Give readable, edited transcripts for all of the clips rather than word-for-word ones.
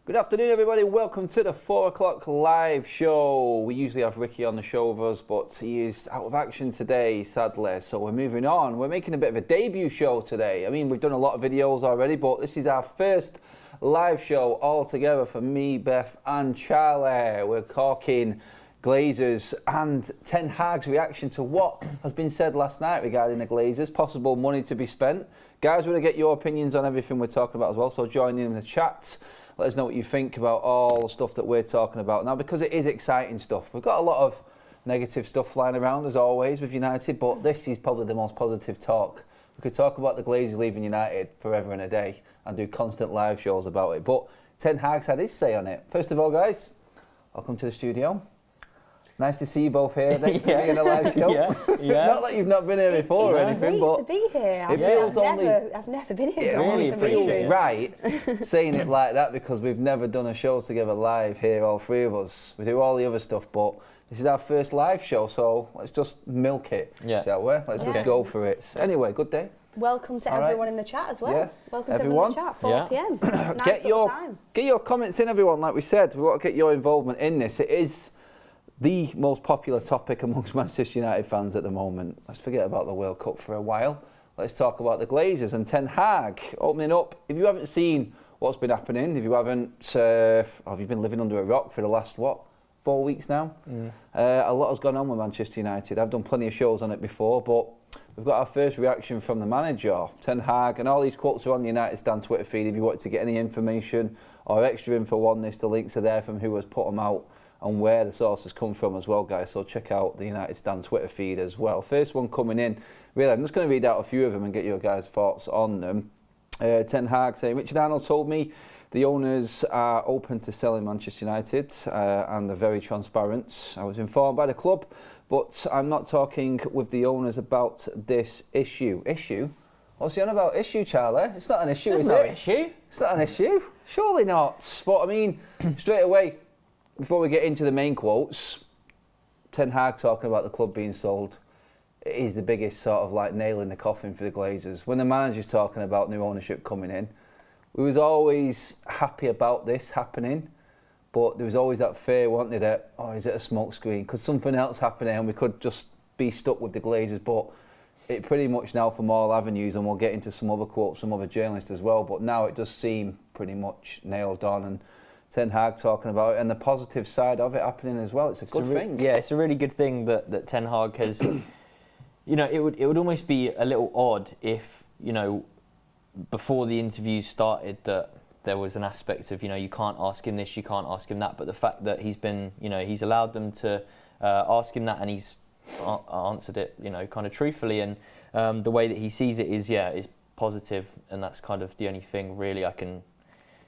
Good afternoon, everybody. Welcome to the 4 o'clock live show. We usually have Ricky on the show with us, but he is out of action today, sadly. So we're moving on. We're making a bit of a debut show today. I mean, we've done a lot of videos already, but this is our first live show all together for me, Beth, and Charlie. We're talking Glazers and Ten Hag's reaction to what has been said last night regarding the Glazers, possible money to be spent. Guys, we're going to get your opinions on everything we're talking about as well, so join in the chat. Let us know what you think about all the stuff that we're talking about now, because it is exciting stuff. We've got a lot of negative stuff flying around, as always, with United, but this is probably the most positive talk. We could talk about the Glazers leaving United forever and a day and do constant live shows about it, but Ten Hag's had his say on it. First of all, guys, welcome to the studio. Nice to see you both here next to me in a live show. Not that you've not been here before or anything, but to be here. It feels I've never been here. It feels right saying it like that, because we've never done a show together live here, all three of us. We do all the other stuff, but this is our first live show, so let's just milk it, shall we? Let's just go for it. Anyway, good day. Welcome to everyone in the chat as well. Yeah. Welcome to everyone in the chat, 4 p.m. Get your comments in, everyone. Like we said, we want to get your involvement in this. It is the most popular topic amongst Manchester United fans at the moment. Let's forget about the World Cup for a while. Let's talk about the Glazers and Ten Hag opening up. If you haven't seen what's been happening, if you haven't, have you been living under a rock for the last, 4 weeks now? A lot has gone on with Manchester United. I've done plenty of shows on it before, but we've got our first reaction from the manager, Ten Hag, and all these quotes are on the United Stand Twitter feed. If you wanted to get any information or extra info on this, the links are there from who has put them out and where the sources come from as well, guys. So check out the United Stand Twitter feed as well. First one coming in, really, I'm just going to read out a few of them and get your guys' thoughts on them. Ten Hag saying, Richard Arnold told me the owners are open to selling Manchester United and they're very transparent. I was informed by the club, but I'm not talking with the owners about this issue. Issue? What's he on about? Issue, Charlie? It's not an issue, is it? There's no issue. It's not an issue? Surely not. But I mean, straight away, before we get into the main quotes, Ten Hag talking about the club being sold is the biggest sort of like nail in the coffin for the Glazers. When the manager's talking about new ownership coming in, we was always happy about this happening, but there was always that fear, wasn't there, that, is it a smoke screen? Could something else happen here and we could just be stuck with the Glazers? But it pretty much now from all avenues, and we'll get into some other quotes from other journalists as well, but now it does seem pretty much nailed on, and Ten Hag talking about it and the positive side of it happening as well. It's a good thing. Yeah, it's a really good thing that Ten Hag has. It would almost be a little odd if, before the interviews started, that there was an aspect of, you can't ask him this, you can't ask him that. But the fact that he's been, he's allowed them to ask him that, and he's answered it, kind of truthfully. And the way that he sees it is positive, and that's kind of the only thing really I can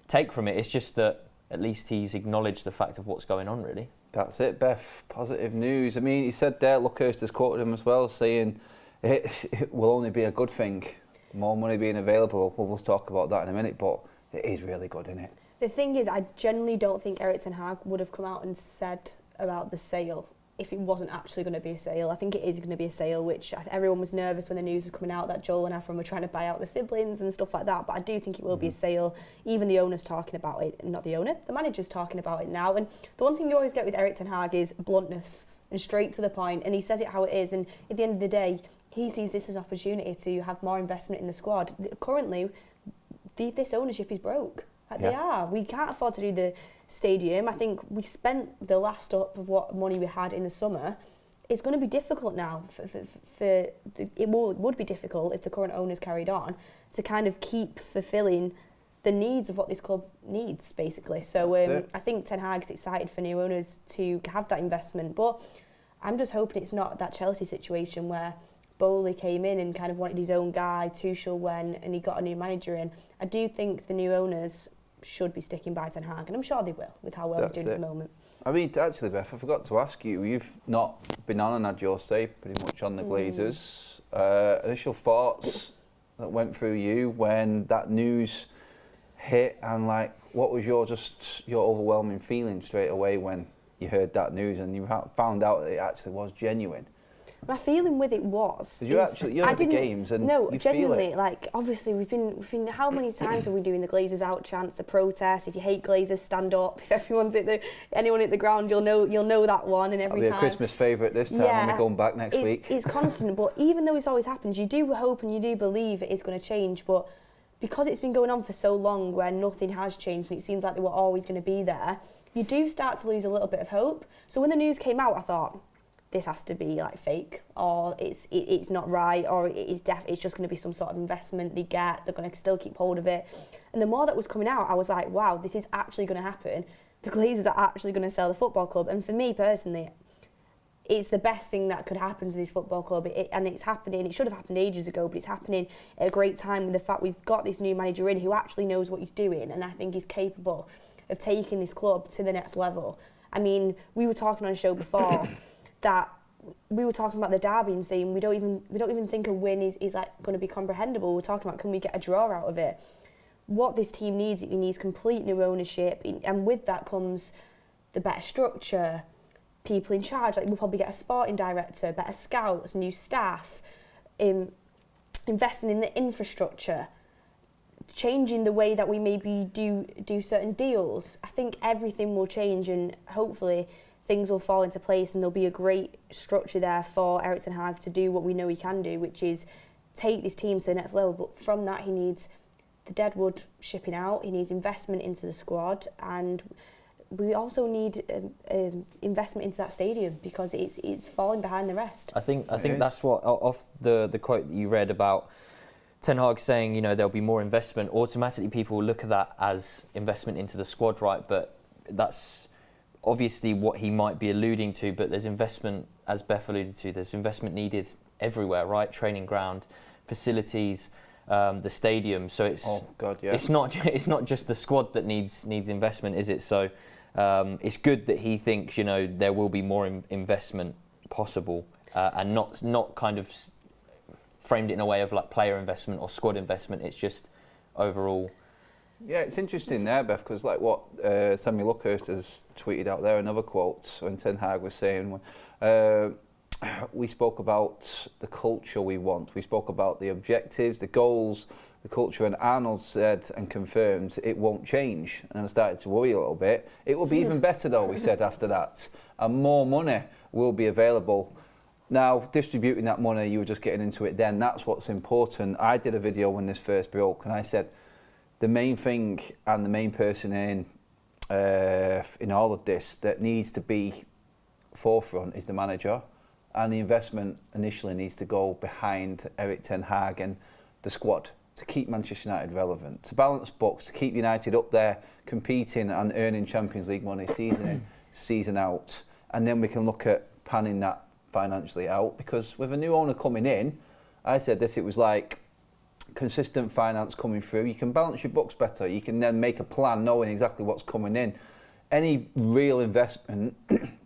take from it. It's just that at least he's acknowledged the fact of what's going on, really. That's it, Beth. Positive news. I mean, he said there, Luckhurst has quoted him as well, saying it will only be a good thing. More money being available. We'll talk about that in a minute, but it is really good, isn't it? The thing is, I genuinely don't think Erik ten Hag would have come out and said about the sale if it wasn't actually going to be a sale. I think it is going to be a sale, which everyone was nervous when the news was coming out that Joel and Afron were trying to buy out the siblings and stuff like that, but I do think it will be a sale. Even the owner's talking about it, not the owner, the manager's talking about it now. And the one thing you always get with Erik ten Hag is bluntness and straight to the point, and he says it how it is, and at the end of the day, he sees this as an opportunity to have more investment in the squad. Currently, this ownership is broke. They are. We can't afford to do the stadium. I think we spent the last up of what money we had in the summer. It's going to be difficult now. It would be difficult if the current owners carried on to kind of keep fulfilling the needs of what this club needs, basically. So I think Ten Hag's excited for new owners to have that investment. But I'm just hoping it's not that Chelsea situation where Bowley came in and kind of wanted his own guy, Tuchel went, and he got a new manager in. I do think the new owners should be sticking by Ten Hag, and I'm sure they will with how well he's doing at the moment. I mean, actually, Beth, I forgot to ask you, you've not been on and had your say pretty much on the Glazers. Initial thoughts that went through you when that news hit, and what was your overwhelming feeling straight away when you heard that news and you found out that it actually was genuine? My feeling with it was... You're at the games and no, you genuinely, feel it. like, obviously we've been how many times are we doing the Glazers out chants, the protest? If you hate Glazers, stand up. If anyone at the ground, you'll know that one, and every It'll be time. a Christmas favourite this time when we're going back next week. It's constant, but even though it's always happens, you do hope and you do believe it is going to change, but because it's been going on for so long where nothing has changed and it seems like they were always going to be there, you do start to lose a little bit of hope. So when the news came out, I thought, this has to be like fake, or it's not right, or it's just going to be some sort of investment they're going to still keep hold of it. And the more that was coming out, I was like, wow, this is actually going to happen. The Glazers are actually going to sell the football club. And for me personally, it's the best thing that could happen to this football club, and it's happening. It should have happened ages ago, but it's happening at a great time with the fact we've got this new manager in who actually knows what he's doing, and I think he's capable of taking this club to the next level. I mean, we were talking on a show before that we were talking about the derby and saying we don't even think a win is like going to be comprehensible. We're talking about, can we get a draw out of it? What this team needs, it needs complete new ownership, and with that comes the better structure, people in charge. Like, we'll probably get a sporting director, better scouts, new staff, investing in the infrastructure, changing the way that we maybe do certain deals. I think everything will change, and hopefully things will fall into place, and there'll be a great structure there for Erik ten Hag to do what we know he can do, which is take this team to the next level. But from that, he needs the deadwood shipping out, he needs investment into the squad, and we also need investment into that stadium, because it's falling behind the rest. I think that's what, off the quote that you read about Ten Hag saying, you know, there'll be more investment, automatically people will look at that as investment into the squad, right? But that's obviously what he might be alluding to, but there's investment, as Beth alluded to, there's investment needed everywhere, right? Training ground, facilities, the stadium. So it's it's not just the squad that needs investment, is it? So it's good that he thinks, you know, there will be more investment possible, and not kind of framed it in a way of like player investment or squad investment. It's just overall. Yeah, it's interesting there, Beth, because like what Sammy Luckhurst has tweeted out there, another quote when Ten Hag was saying, we spoke about the culture we want, we spoke about the objectives, the goals, the culture, and Arnold said and confirmed it won't change. And I started to worry a little bit. It will be even better though, we said after that, and more money will be available. Now, distributing that money, you were just getting into it then, that's what's important. I did a video when this first broke, and I said, the main thing and the main person in all of this that needs to be forefront is the manager, and the investment initially needs to go behind Erik ten Hag and the squad to keep Manchester United relevant, to balance books, to keep United up there competing and earning Champions League money season in, season out, and then we can look at panning that financially out, because with a new owner coming in, I said this, it was like consistent finance coming through, you can balance your books better, you can then make a plan knowing exactly what's coming in. Any real investment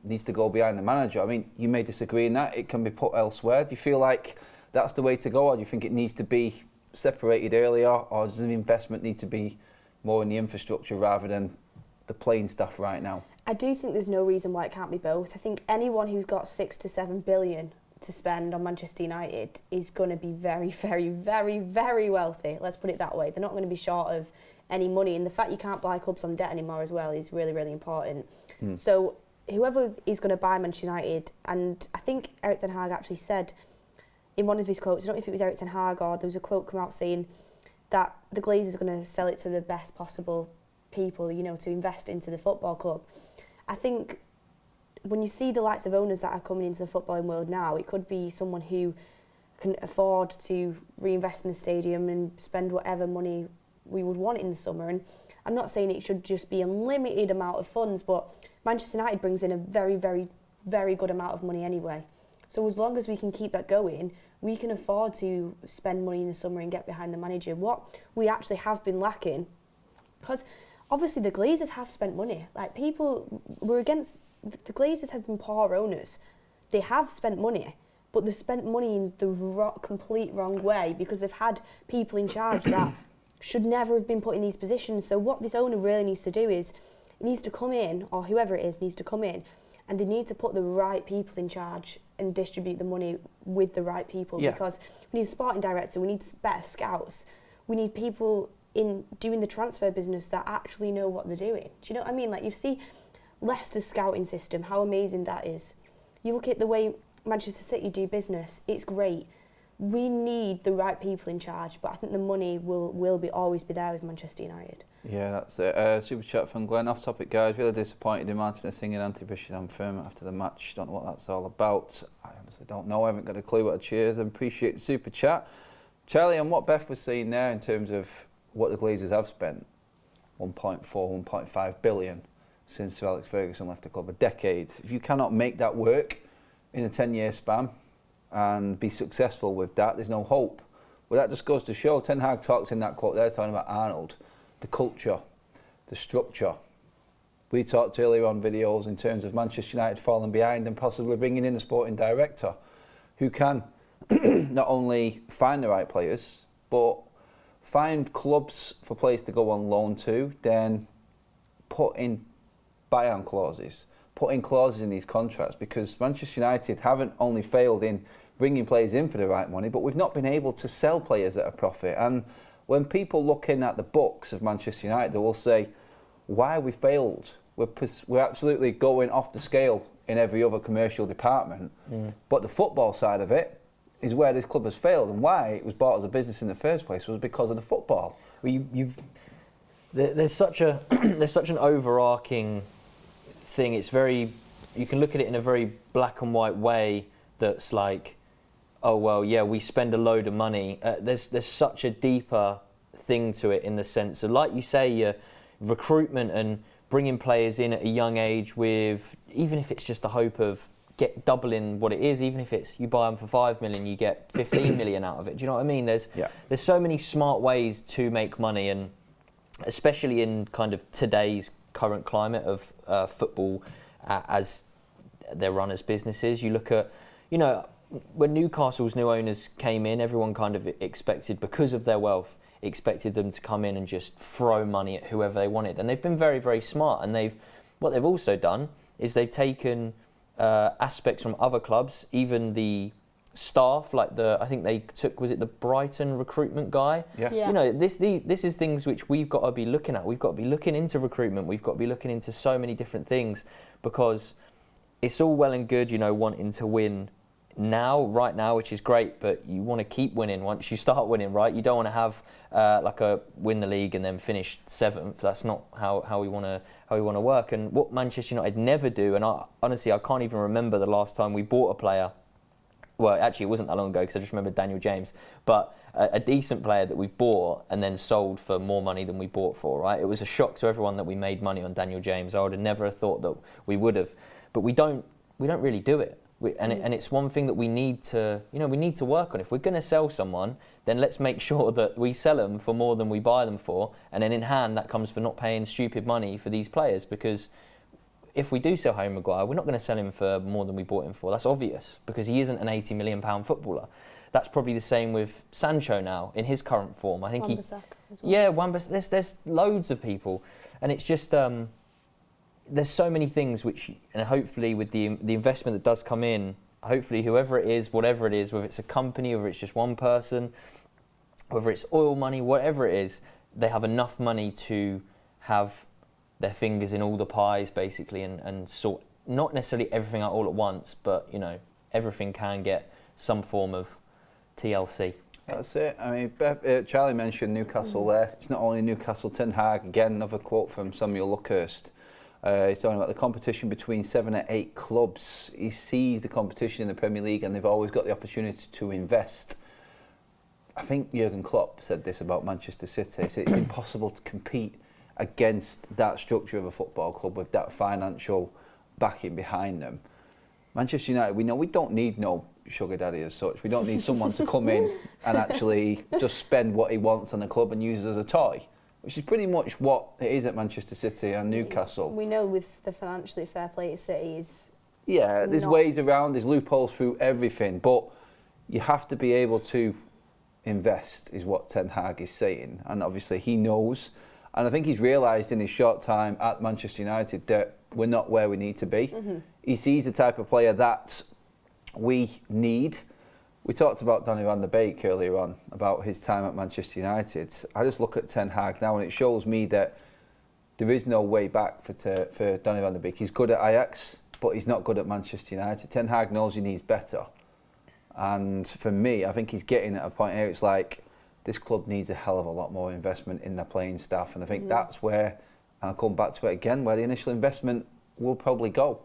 needs to go behind the manager. I mean, you may disagree in that, it can be put elsewhere. Do you feel like that's the way to go, or do you think it needs to be separated earlier, or does the investment need to be more in the infrastructure rather than the playing staff right now? I do think there's no reason why it can't be both. I think anyone who's got 6 to 7 billion to spend on Manchester United is going to be very, very, very, very wealthy. Let's put it that way. They're not going to be short of any money, and the fact you can't buy clubs on debt anymore as well is really, really important. So whoever is going to buy Manchester United, and I think Erik ten Hag actually said in one of his quotes, I don't know if it was Erik ten Hag or there was a quote come out saying that the Glazers are going to sell it to the best possible people, you know, to invest into the football club. I think when you see the likes of owners that are coming into the footballing world now, it could be someone who can afford to reinvest in the stadium and spend whatever money we would want in the summer. And I'm not saying it should just be a limited amount of funds, but Manchester United brings in a very, very, very good amount of money anyway. So as long as we can keep that going, we can afford to spend money in the summer and get behind the manager. What we actually have been lacking, because obviously the Glazers have spent money. Like, people were against, the Glazers have been poor owners. They have spent money, but they've spent money in the complete wrong way, because they've had people in charge that should never have been put in these positions. So what this owner really needs to do is, he needs to come in, or whoever it is needs to come in and they need to put the right people in charge and distribute the money with the right people, because we need a sporting director, we need better scouts, we need people in doing the transfer business that actually know what they're doing. Do you know what I mean? Like, you see Leicester's scouting system, how amazing that is. You look at the way Manchester City do business, it's great. We need the right people in charge, but I think the money will always be there with Manchester United. Yeah, that's it. Super chat from Glenn. Off topic, guys. Really disappointed in Martinez singing anti-British anthem after the match. Don't know what that's all about. I honestly don't know. I haven't got a clue what a cheers. I appreciate the super chat. Charlie, on what Beth was saying there in terms of what the Glazers have spent, 1.4, 1.5 billion since Sir Alex Ferguson left the club, a decade. If you cannot make that work in a 10-year span and be successful with that, there's no hope. Well, that just goes to show. Ten Hag talks in that quote there, talking about Arnold, the culture, the structure. We talked earlier on videos in terms of Manchester United falling behind and possibly bringing in a sporting director who can not only find the right players, but find clubs for players to go on loan to, then put in buy-on clauses, put in clauses in these contracts, because Manchester United haven't only failed in bringing players in for the right money, but we've not been able to sell players at a profit. And when people look in at the books of Manchester United, they will say, why have we failed? We're absolutely going off the scale in every other commercial department. But the football side of it is where this club has failed, and why it was bought as a business in the first place was because of the football. Well, there's such an overarching thing. It's very, you can look at it in a very black and white way. That's like, oh well, yeah, we spend a load of money. There's such a deeper thing to it, in the sense of, like you say, recruitment and bringing players in at a young age with, even if it's just the hope of doubling what it is, even if it's you buy them for 5 million, you get 15 million out of it. Do you know what I mean? There's so many smart ways to make money, and especially in kind of today's current climate of football, as they're run as businesses. You look at, when Newcastle's new owners came in, everyone kind of expected, because of their wealth, expected them to come in and just throw money at whoever they wanted. And they've been very, very smart. And what they've also done is they've taken aspects from other clubs, even the staff, like I think they took, was it the Brighton recruitment guy? Yeah. This is things which we've got to be looking at. We've got to be looking into recruitment. We've got to be looking into so many different things, because it's all well and good, wanting to win right now, which is great, but you want to keep winning once you start winning, right? You don't want to have win the league and then finish 7th. That's not how we want to work. And what Manchester United never do, and honestly I can't even remember the last time we bought a player. Well, actually, it wasn't that long ago, because I just remember Daniel James, but a decent player that we've bought and then sold for more money than we bought for, right? It was a shock to everyone that we made money on Daniel James. I would have never thought that we would have, but we don't really do it. And it's one thing that we need to work on. If we're going to sell someone, then let's make sure that we sell them for more than we buy them for, and then in hand that comes for not paying stupid money for these players, because if we do sell Harry Maguire, we're not going to sell him for more than we bought him for. That's obvious, because he isn't an £80 million footballer. That's probably the same with Sancho now in his current form. I think Wan-Bissaka as well. Yeah, Wan-Bissaka. There's loads of people, and it's just there's so many things which, and hopefully with the investment that does come in, hopefully whoever it is, whatever it is, whether it's a company, whether it's just one person, whether it's oil money, whatever it is, they have enough money to have their fingers in all the pies, basically, and sort not necessarily everything out all at once, but everything can get some form of TLC. That's it. I mean, Charlie mentioned Newcastle there. It's not only Newcastle, Ten Hag. Again, another quote from Samuel Luckhurst. He's talking about the competition between 7 or 8 clubs. He sees the competition in the Premier League, and they've always got the opportunity to invest. I think Jurgen Klopp said this about Manchester City. It's impossible to compete against that structure of a football club with that financial backing behind them. Manchester United, we know we don't need no sugar daddy as such. We don't need someone to come in and actually just spend what he wants on the club and use it as a toy, which is pretty much what it is at Manchester City and Newcastle. We know with the financially fair play at City is... Yeah, there's ways around, there's loopholes through everything, but you have to be able to invest, is what Ten Hag is saying. And obviously he knows, And I think he's realised in his short time at Manchester United that we're not where we need to be. He sees the type of player that we need. We talked about Donny van der Beek earlier on, about his time at Manchester United. I just look at Ten Hag now and it shows me that there is no way back for Donny van der Beek. He's good at Ajax, but he's not good at Manchester United. Ten Hag knows he needs better. And for me, I think he's getting at a point here, it's like, this club needs a hell of a lot more investment in their playing staff. And I think that's where, and I'll come back to it again, where the initial investment will probably go.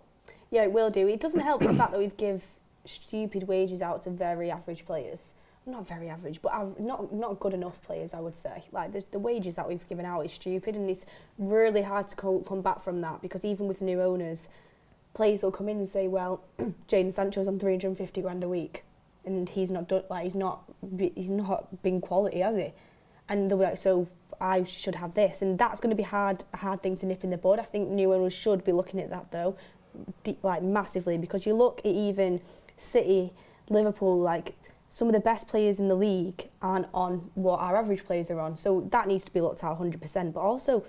Yeah, it will do. It doesn't help the fact that we'd give stupid wages out to very average players. Not very average, but not good enough players, I would say. Like the wages that we've given out is stupid, and it's really hard to come back from that, because even with new owners, players will come in and say, well, Jadon Sancho's on 350 grand a week, and he's not done, like he's not been quality, has he? And they'll be like, so I should have this, and that's going to be a hard thing to nip in the bud. I think new owners should be looking at that though, like massively, because you look at even City, Liverpool, like some of the best players in the league aren't on what our average players are on. So that needs to be looked at 100%. But also,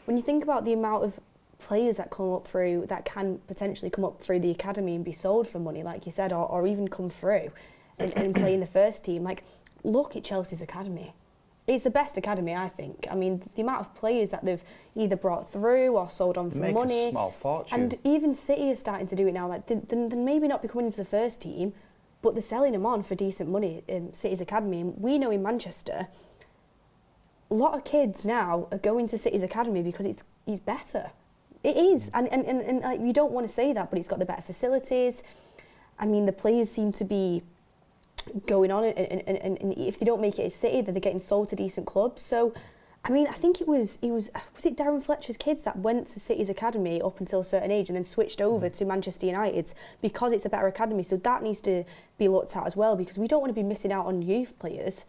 when you think about the amount of players that come up through, that can potentially come up through the academy and be sold for money, like you said, or even come through and play in the first team, like look at Chelsea's academy. It's the best academy, I think. I mean, the amount of players that they've either brought through or sold on for money. Make a small fortune. And even City is starting to do it now. Like, they're maybe not be coming into the first team, but they're selling them on for decent money in City's academy. And we know in Manchester, a lot of kids now are going to City's academy because it's better. It is. And like, you don't want to say that, but it's got the better facilities. I mean, the players seem to be going on, and if they don't make it at City, then they're getting sold to decent clubs. So, I mean, I think was it Darren Fletcher's kids that went to City's academy up until a certain age and then switched over to Manchester United's because it's a better academy. So that needs to be looked at as well, because we don't want to be missing out on youth players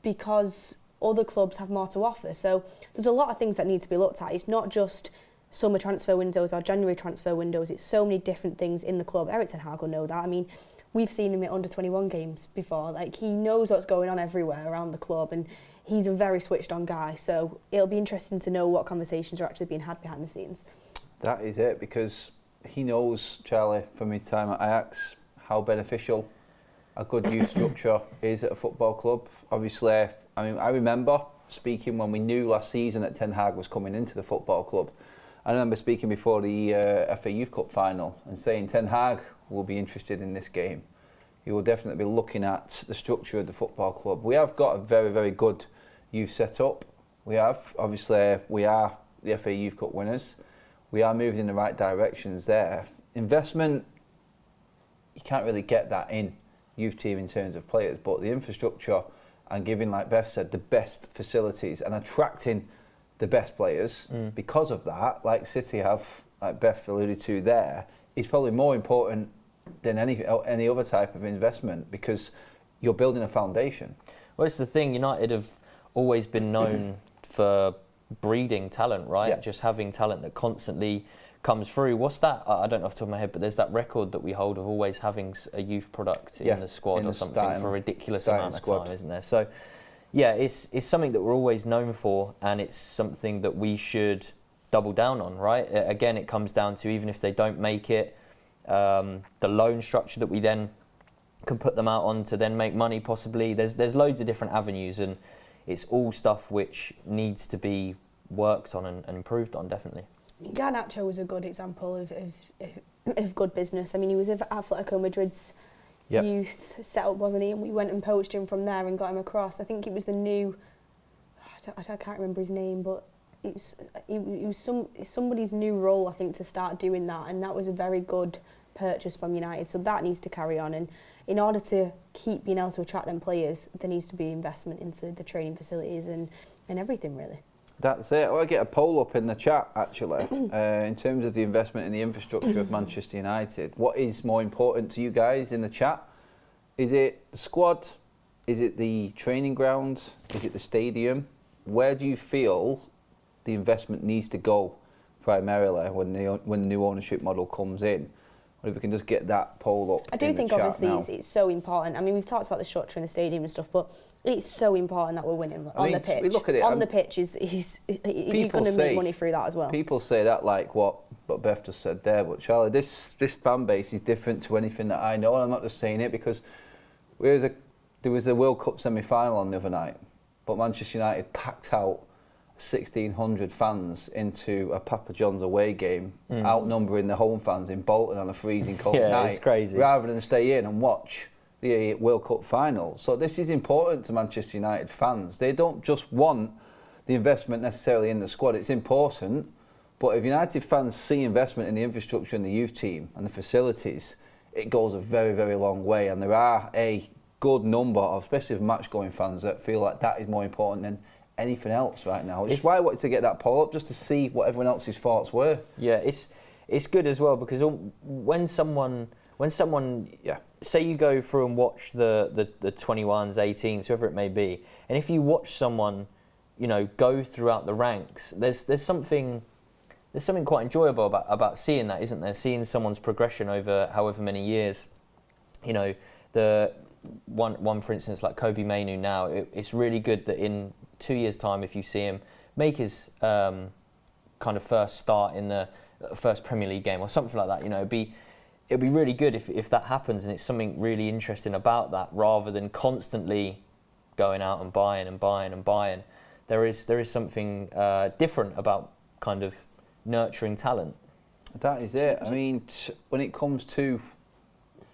because other clubs have more to offer. So there's a lot of things that need to be looked at. It's not just summer transfer windows or January transfer windows. It's so many different things in the club. Eric Ten Hag will know that. I mean, we've seen him at under-21 games before. Like, he knows what's going on everywhere around the club, and he's a very switched-on guy. So it'll be interesting to know what conversations are actually being had behind the scenes. That is it, because he knows, Charlie, from his time at Ajax, how beneficial a good youth structure is at a football club. Obviously, I mean, I remember speaking when we knew last season that Ten Hag was coming into the football club. I remember speaking before the FA Youth Cup final and saying Ten Hag will be interested in this game. He will definitely be looking at the structure of the football club. We have got a very, very good youth setup. We have, obviously, we are the FA Youth Cup winners. We are moving in the right directions there. Investment, you can't really get that in youth team in terms of players, but the infrastructure and giving, like Beth said, the best facilities and attracting the best players because of that, like City have, like Beth alluded to there, is probably more important than any other type of investment, because you're building a foundation. Well, it's the thing, United have always been known for breeding talent, right? Yeah. Just having talent that constantly comes through. What's that? I don't know off the top of my head, but there's that record that we hold of always having a youth product in the squad or something for a ridiculous amount of time, isn't there? So, yeah, it's something that we're always known for, and it's something that we should double down on, right? Again, it comes down to, even if they don't make it, the loan structure that we then can put them out on to then make money possibly. There's loads of different avenues, and it's all stuff which needs to be worked on and improved on, definitely. Garnacho was a good example of good business. I mean, he was at Atletico Madrid's youth setup, wasn't he? And we went and poached him from there and got him across. I think it was the new, I can't remember his name, but it was somebody's new role, I think, to start doing that, and that was a very good purchase from United. So that needs to carry on, and in order to keep being able to attract them players, there needs to be investment into the training facilities and everything, really. That's it. I'll get a poll up in the chat, actually, in terms of the investment in the infrastructure of Manchester United. What is more important to you guys in the chat? Is it the squad? Is it the training ground? Is it the stadium? Where do you feel the investment needs to go primarily when the new ownership model comes in? Or if we can just get that poll up. I do think obviously it's so important. I mean, we've talked about the structure in the stadium and stuff, but it's so important that we're winning on the pitch. We look at it, on the pitch, you're going to make money through that as well. People say that like what Beth just said there, but Charlie, this fan base is different to anything that I know, and I'm not just saying it because there was a World Cup semi-final on the other night, but Manchester United packed out 1,600 fans into a Papa John's away game, outnumbering the home fans in Bolton on a freezing cold night. It's crazy. Rather than stay in and watch the World Cup final. So this is important to Manchester United fans. They don't just want the investment necessarily in the squad. It's important, but if United fans see investment in the infrastructure and the youth team and the facilities, it goes a very, very long way. And there are a good number of, especially of match-going fans, that feel like that is more important than anything else right now. Which is why I wanted to get that poll up, just to see what everyone else's thoughts were. Yeah, it's good as well, because when someone say you go through and watch the 21s, 18s, whoever it may be, and if you watch someone, go throughout the ranks, there's something quite enjoyable about seeing that, isn't there? Seeing someone's progression over however many years. The one for instance, like Kobe Mainu now, it's really good that in 2 years' time, if you see him make his kind of first start in the first Premier League game or something like that, it'd be really good if that happens, and it's something really interesting about that, rather than constantly going out and buying and buying and buying. There is something different about kind of nurturing talent. That is it. I mean, when it comes to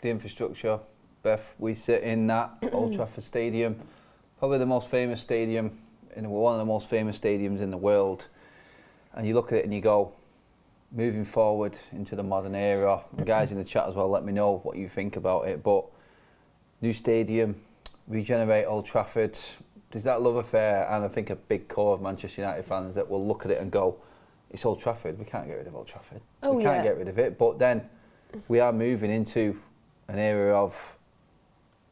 the infrastructure, Beth, we sit in that Old Trafford Stadium, probably the most famous stadium, one of the most famous stadiums in the world. And you look at it and you go, moving forward into the modern era, the guys in the chat as well, let me know what you think about it. But new stadium, regenerate Old Trafford, there's that love affair, and I think a big core of Manchester United fans that will look at it and go, it's Old Trafford, we can't get rid of Old Trafford. We can't get rid of it. But then we are moving into an era of,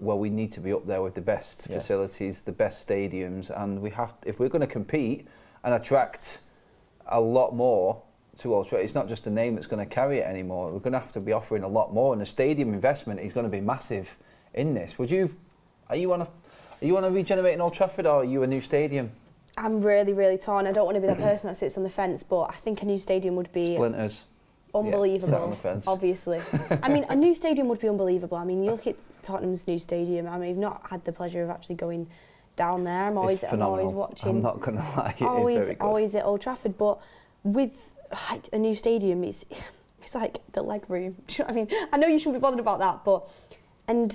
well, we need to be up there with the best facilities, the best stadiums, and we have, if we're going to compete and attract a lot more to Old Trafford, it's not just a name that's going to carry it anymore. We're going to have to be offering a lot more, and the stadium investment is going to be massive in this. Are you on a regenerating Old Trafford, or are you a new stadium? I'm really, really torn. I don't want to be the person that sits on the fence, but I think a new stadium would be splinters. Unbelievable, obviously. I mean, a new stadium would be unbelievable. I mean, you look at Tottenham's new stadium. I mean, I've not had the pleasure of actually going down there. I'm always watching. I'm not going to lie, it is very good. Always at Old Trafford, but with like a new stadium, it's like the leg room. Do you know what I mean? I know you shouldn't be bothered about that, but we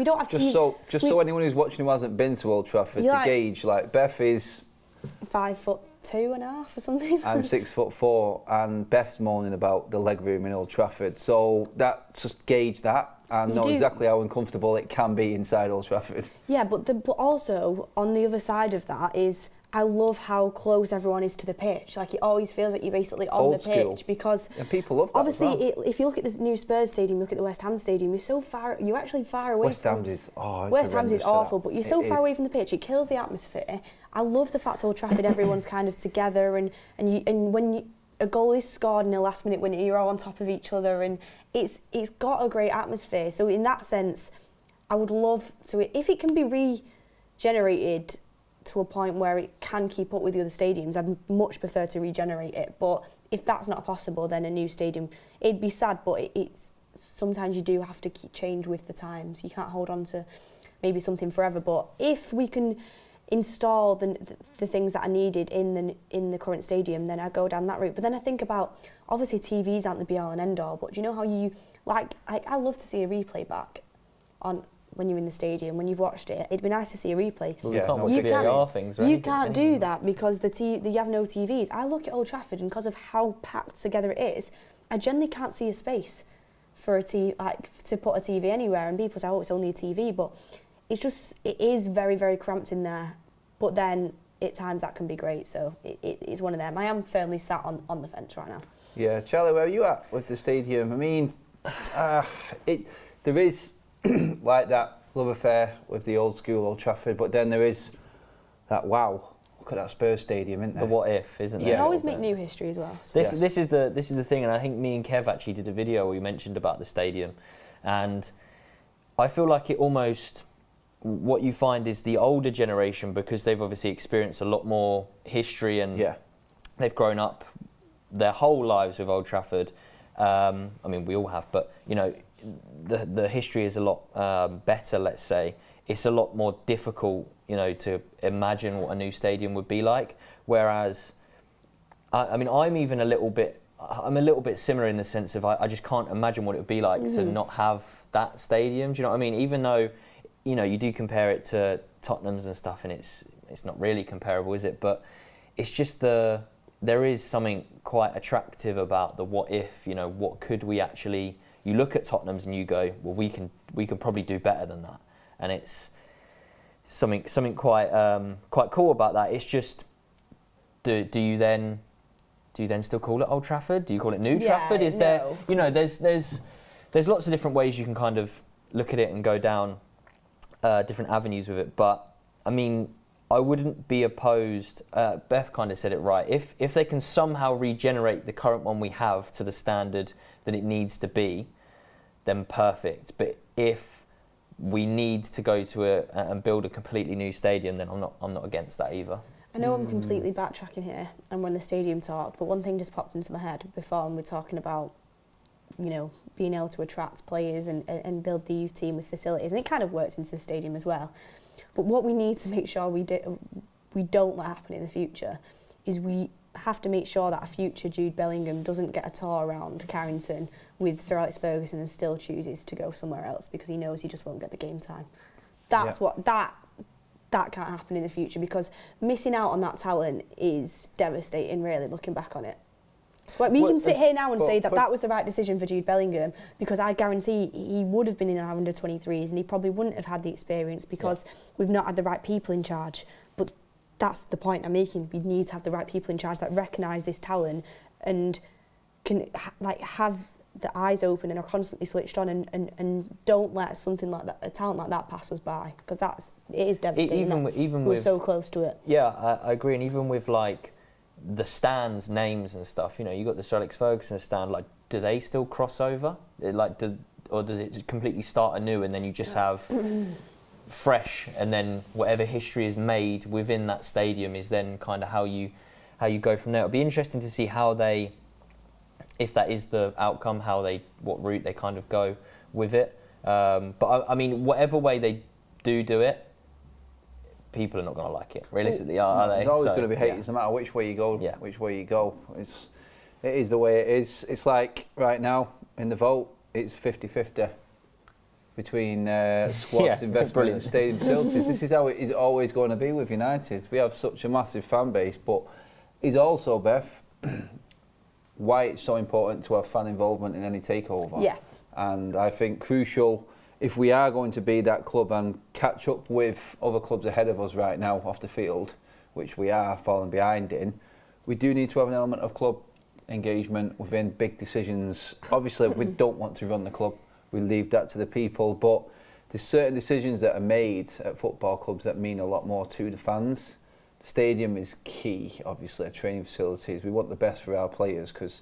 don't have to. So anyone who's watching who hasn't been to Old Trafford to gauge, like Beth is 5'2.5" or something. I'm 6'4", and Beth's moaning about the leg room in Old Trafford. So that just gauge that and know exactly how uncomfortable it can be inside Old Trafford. Yeah, but also on the other side of that is, I love how close everyone is to the pitch. Like, it always feels like you're basically on the pitch, because people love that. Obviously, if you look at the new Spurs stadium, look at the West Ham stadium, you're actually far away. West Ham is awful, but you're so far away from the pitch, it kills the atmosphere. I love the fact Old Trafford, everyone's kind of together, and when a goal is scored in the last minute, when you're all on top of each other, and it's got a great atmosphere. So in that sense, I would love to, if it can be regenerated to a point where it can keep up with the other stadiums, I'd much prefer to regenerate it. But if that's not possible, then a new stadium, it'd be sad, but it's sometimes you do have to change with the times. You can't hold on to maybe something forever. But if we can install the things that are needed in the current stadium, then I go down that route. But then I think about, obviously TVs aren't the be all and end all, but do you know how you I love to see a replay back on when you're in the stadium, when you've watched it. It'd be nice to see a replay. Well, you can't watch VAR things, right? You can't do that because you have no TVs. I look at Old Trafford, and because of how packed together it is, I generally can't see a space for to put a TV anywhere. And people say, oh, it's only a TV, but it is very, very cramped in there. But then at times that can be great. So it's one of them. I am firmly sat on the fence right now. Yeah, Charlie, where are you at with the stadium? I mean, there is like that love affair with the old school Old Trafford, but then there is that wow Look at that Spurs stadium, isn't there? The what if, isn't it? You can always make new history as well. This is the thing, and I think me and Kev actually did a video where we mentioned about the stadium, and I feel like it almost, what you find is the older generation, because they've obviously experienced a lot more history and they've grown up their whole lives with Old Trafford. I mean, we all have, but you know, the history is a lot better, let's say. It's a lot more difficult, you know, to imagine what a new stadium would be like. Whereas, I mean, I'm a little bit similar in the sense of I just can't imagine what it would be like to not have that stadium. Do you know what I mean? Even though, you know, you do compare it to Tottenham's and stuff, and it's not really comparable, is it? But it's just there is something quite attractive about the what if. You know, what could we actually? You look at Tottenham's and you go, well, we can probably do better than that. And it's something quite cool about that. It's just, do you then still call it Old Trafford? Do you call it New Trafford? Is there, you know, there's lots of different ways you can kind of look at it and go down different avenues with it. But I mean, I wouldn't be opposed. Beth kind of said it right. If they can somehow regenerate the current one we have to the standard that it needs to be, then perfect. But if we need to go to and build a completely new stadium, then I'm not against that either. I know I'm completely backtracking here and we're on the stadium talk, but one thing just popped into my head before, and we're talking about, you know, being able to attract players and build the youth team with facilities, and it kind of works into the stadium as well. But what we need to make sure we don't let happen in the future is we have to make sure that a future Jude Bellingham doesn't get a tour around Carrington with Sir Alex Ferguson and still chooses to go somewhere else because he knows he just won't get the game time. That's what that can't happen in the future, because missing out on that talent is devastating, really, looking back on it. Like, we can sit here now and say that was the right decision for Jude Bellingham, because I guarantee he would have been in our under-23s and he probably wouldn't have had the experience because we've not had the right people in charge. But that's the point I'm making. We need to have the right people in charge that recognise this talent and can have the eyes open and are constantly switched on and don't let something like that, a talent like that, pass us by, because it is devastating. Even we're so close to it. Yeah, I agree, and even with like the stands names and stuff, you know, you got the Sir Alex Ferguson stand. Like, do they still cross over? Or does it just completely start anew and then you just have fresh, and then whatever history is made within that stadium is then kind of how you go from there. It'll be interesting to see how they, if that is the outcome, what route they kind of go with it. But I mean, whatever way they do it, people are not going to like it. Realistically, are they? There's always going to be haters, no matter which way you go. Which way you go, it is the way it is. It's like right now in the vote, it's 50-50 between squads, investment and stadium facilities. This is how it is always going to be with United. We have such a massive fan base, but is also, Beth, why it's so important to have fan involvement in any takeover. Yeah. And I think crucial, if we are going to be that club and catch up with other clubs ahead of us right now off the field, which we are falling behind in, we do need to have an element of club engagement within big decisions. Obviously, we don't want to run the club. We leave that to the people. But there's certain decisions that are made at football clubs that mean a lot more to the fans. The stadium is key, obviously, training facilities. We want the best for our players because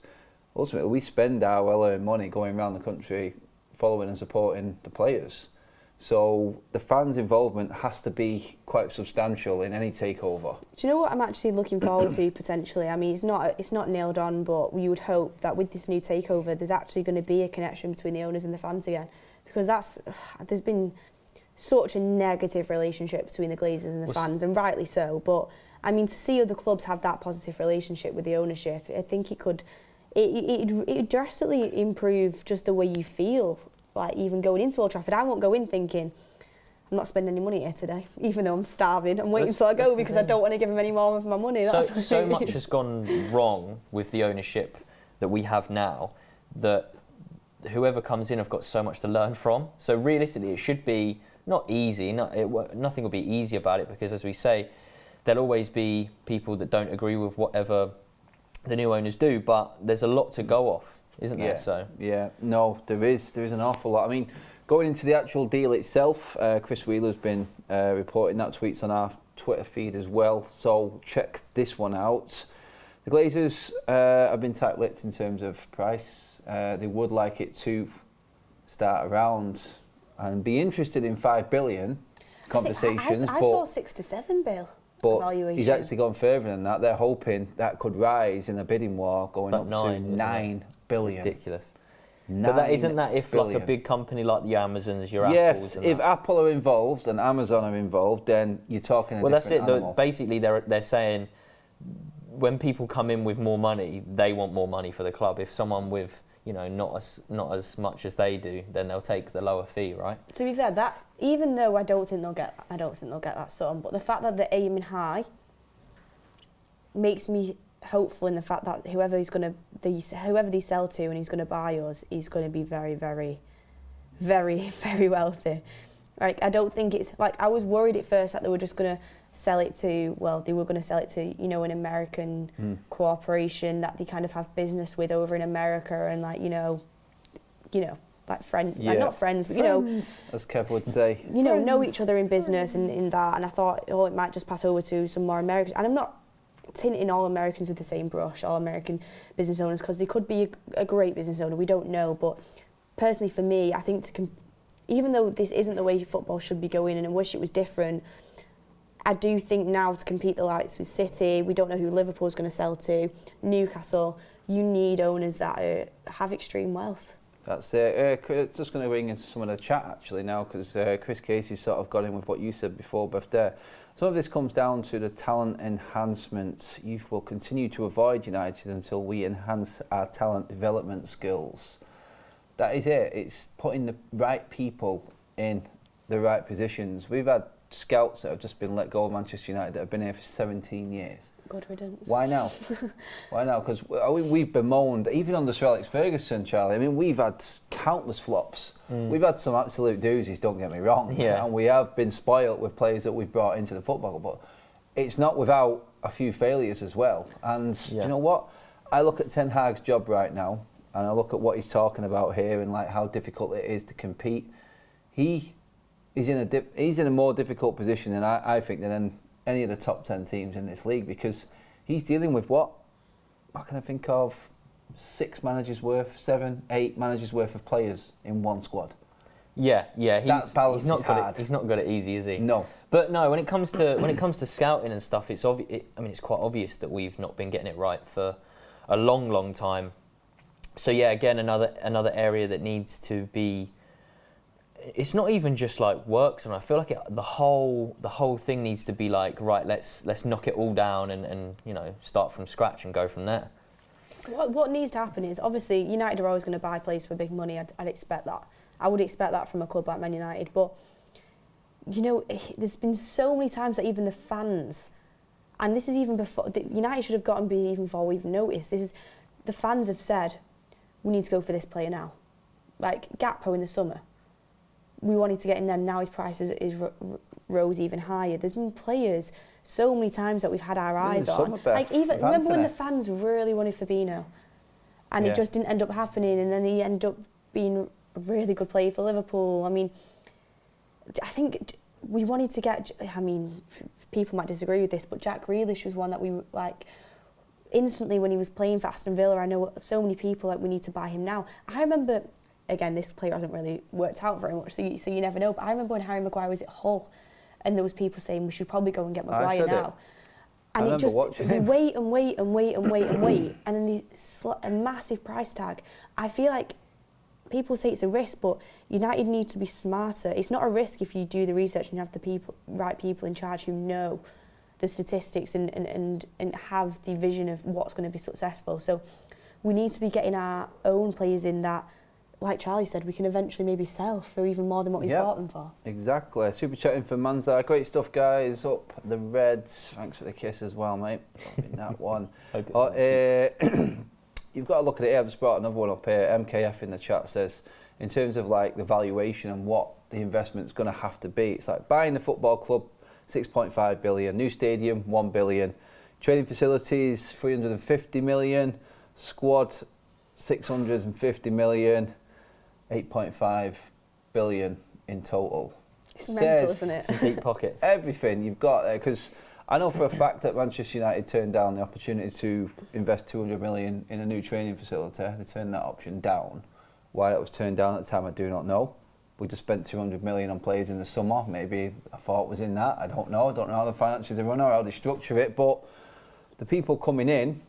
ultimately we spend our well-earned money going around the country following and supporting the players. So the fans' involvement has to be quite substantial in any takeover. Do you know what I'm actually looking forward to potentially? I mean, it's not nailed on, but we would hope that with this new takeover, there's actually going to be a connection between the owners and the fans again, because there's been such a negative relationship between the Glazers and the fans, and rightly so. But I mean, to see other clubs have that positive relationship with the ownership, I think it drastically improve just the way you feel. Like, even going into Old Trafford, I won't go in thinking I'm not spending any money here today, even though I'm starving. I'm waiting till I go because I don't want to give them any more of my money. So much has gone wrong with the ownership that we have now that whoever comes in have got so much to learn from. So realistically, it should be not easy. Nothing will be easy about it because, as we say, there'll always be people that don't agree with whatever the new owners do. But there's a lot to go off, isn't there? No, there is an awful lot. I mean, going into the actual deal itself, Chris Wheeler's been reporting that, tweets on our Twitter feed as well, so check this one out. The Glazers have been tight-lipped in terms of price. They would like it to start around and be interested in 5 billion conversations. I saw 6 to 7 bill. But he's actually gone further than that. They're hoping that could rise in a bidding war, going up to 9 billion. Ridiculous. But that isn't that if like a big company like the Amazons, your Apples. Yes, if Apple are involved and Amazon are involved, then you're talking a different animal. Basically, they're saying when people come in with more money, they want more money for the club. If someone with not as much as they do, then they'll take the lower fee, right? To be fair, that even though I don't think they'll get that sum, but the fact that they're aiming high makes me hopeful in the fact that whoever they sell to and he's going to buy us, he's going to be very, very, very, very wealthy. Like, I don't think it's like, I was worried at first that they were just going to sell it to, an American corporation that they kind of have business with over in America, and like friends, like not friends, but as Kev would say, know each other in business and in that. And I thought, it might just pass over to some more Americans. And I'm not tinting all Americans with the same brush, all American business owners, because they could be a great business owner. We don't know, but personally for me, I think even though this isn't the way football should be going, and I wish it was different, I do think now to compete the likes with City, we don't know who Liverpool's going to sell to, Newcastle, you need owners that have extreme wealth. That's it. Just going to bring in some of the chat actually now, because Chris Casey sort of got in with what you said before, but some of this comes down to the talent enhancement. Youth will continue to avoid United until we enhance our talent development skills. That is it. It's putting the right people in the right positions. We've had scouts that have just been let go of Manchester United that have been here for 17 years. God riddance. Why now? Why now? Because we've bemoaned, even under Sir Alex Ferguson, Charlie, I mean, we've had countless flops. We've had some absolute doozies, don't get me wrong. Yeah. And we have been spoilt with players that we've brought into the football, but it's not without a few failures as well. And you know what? I look at Ten Hag's job right now, and I look at what he's talking about here and like how difficult it is to compete. He's in a more difficult position than I think than any of the top 10 teams in this league, because he's dealing with what can I think of? 7, 8 managers worth of players in one squad. Yeah, he's not hard. He's not good at easy, is he? No. But no, when it comes to scouting and stuff, it's quite obvious that we've not been getting it right for a long, long time. So yeah, again, another area that needs to be. It's not even just like works, and I feel like the whole thing needs to be like, right, let's knock it all down and start from scratch and go from there. What needs to happen is, obviously United are always going to buy players for big money. I'd expect that. I would expect that from a club like Man United, but there's been so many times that even the fans, and this is even before United should have gotten even before we even noticed. The fans have said, we need to go for this player now, like Gakpo in the summer. We wanted to get him there, now his price is rose even higher. There's been players so many times that we've had our eyes on. Like even remember when the fans really wanted Fabinho, and it just didn't end up happening, and then he ended up being a really good player for Liverpool. I mean, I think we wanted to get. I mean, people might disagree with this, but Jack Grealish was one that we like instantly when he was playing for Aston Villa. I know so many people like we need to buy him now. I remember. Again, this player hasn't really worked out very much, so you never know. But I remember when Harry Maguire was at Hull, and there was people saying we should probably go and get Maguire now. And it just wait, and then a massive price tag. I feel like people say it's a risk, but United need to be smarter. It's not a risk if you do the research and you have the right people in charge who know the statistics and have the vision of what's going to be successful. So we need to be getting our own players in that. Like Charlie said, we can eventually maybe sell for even more than what we bought them for. Exactly. Super chatting for Manza. Great stuff, guys. Up the Reds. Thanks for the kiss as well, mate. In that one. You've got to look at it here. I've just brought another one up here. MKF in the chat says, in terms of like the valuation and what the investment's going to have to be, it's like buying the football club, 6.5 billion. New stadium, 1 billion. Training facilities, 350 million. Squad, 650 million. 8.5 billion in total. It's mental, isn't it? Some deep pockets. Everything you've got there, because I know for a fact that Manchester United turned down the opportunity to invest 200 million in a new training facility. They turned that option down. Why that was turned down at the time, I do not know. We just spent 200 million on players in the summer. Maybe a thought was in that. I don't know. I don't know how the finances are run or how they structure it. But the people coming in,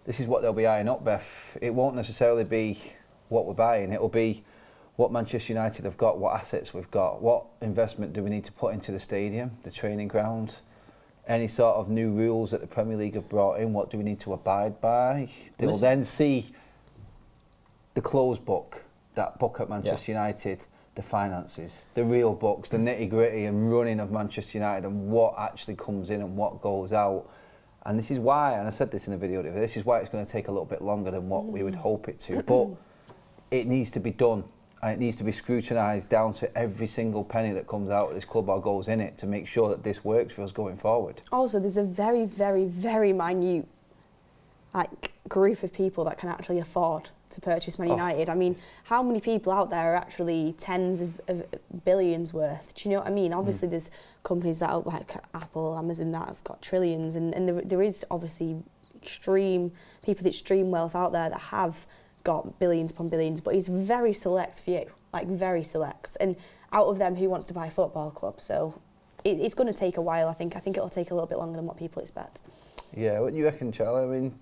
this is what they'll be eyeing up, Beth. It won't necessarily be what we're buying. It'll be what Manchester United have got, what assets we've got, what investment do we need to put into the stadium, the training ground, any sort of new rules that the Premier League have brought in, what do we need to abide by. They'll then see the closed book, that book at Manchester United, the finances, the real books, the nitty-gritty and running of Manchester United and what actually comes in and what goes out. And this is why, and I said this in a video, this is why it's going to take a little bit longer than what we would hope it to, but it needs to be done and it needs to be scrutinised down to every single penny that comes out of this club or goes in it to make sure that this works for us going forward. Also, there's a very, very, very minute group of people that can actually afford to purchase Man United. I mean, how many people out there are actually tens of billions worth? Do you know what I mean? Obviously, there's companies that are like Apple, Amazon that have got trillions, and there is obviously people with extreme wealth out there that have got billions upon billions, but it's very select few, like very select. And out of them, who wants to buy a football club? So it's going to take a while. I think it'll take a little bit longer than what people expect. Yeah, what do you reckon, Charlie? I mean,